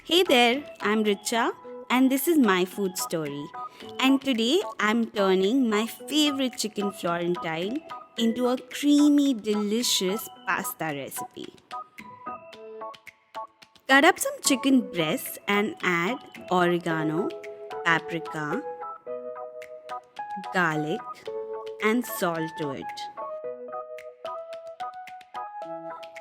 Hey there, I'm Richa and this is my food story. And today I'm turning my favorite chicken Florentine into a creamy, delicious pasta recipe. Cut up some chicken breasts and add oregano, paprika, garlic, and salt to it.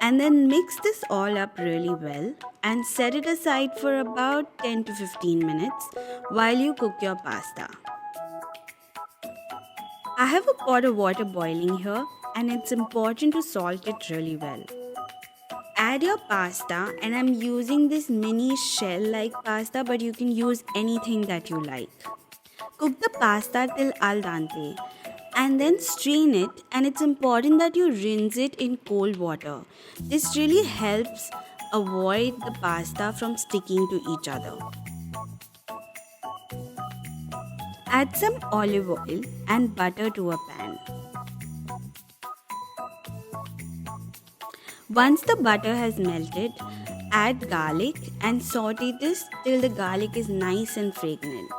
And then mix this all up really well and set it aside for about 10 to 15 minutes while you cook your pasta. I have a pot of water boiling here and it's important to salt it really well. Add your pasta, and I'm using this mini shell like pasta, but you can use anything that you like. Cook the pasta till al dente and then strain it, and it's important that you rinse it in cold water. This really helps avoid the pasta from sticking to each other. Add some olive oil and butter to a pan. Once the butter has melted, add garlic and saute this till the garlic is nice and fragrant.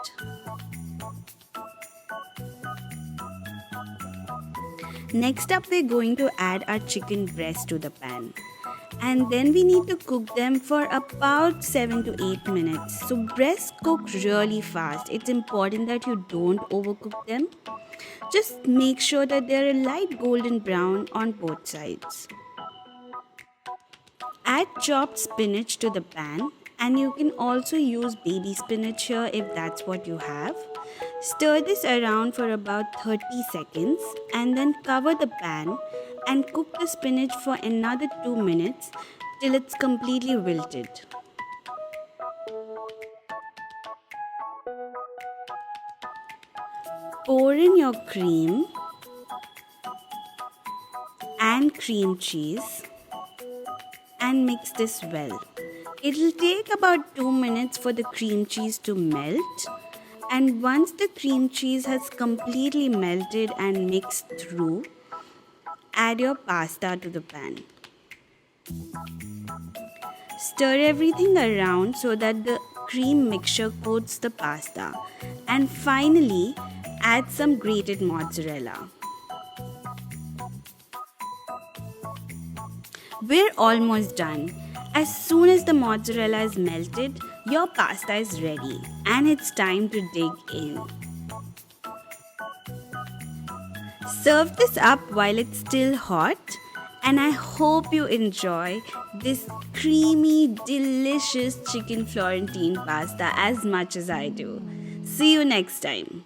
Next up, we're going to add our chicken breast to the pan. And then we need to cook them for about 7 to 8 minutes. So breasts cook really fast. It's important that you don't overcook them. Just make sure that they're a light golden brown on both sides. Add chopped spinach to the pan, and you can also use baby spinach here if that's what you have. Stir this around for about 30 seconds and then cover the pan and cook the spinach for another 2 minutes till it's completely wilted. Pour in your cream and cream cheese and mix this well. It'll take about 2 minutes for the cream cheese to melt, and once the cream cheese has completely melted and mixed through, add your pasta to the pan. Stir everything around so that the cream mixture coats the pasta, and finally add some grated mozzarella. We're almost done. As soon as the mozzarella is melted, your pasta is ready and it's time to dig in. Serve this up while it's still hot, and I hope you enjoy this creamy, delicious chicken Florentine pasta as much as I do. See you next time.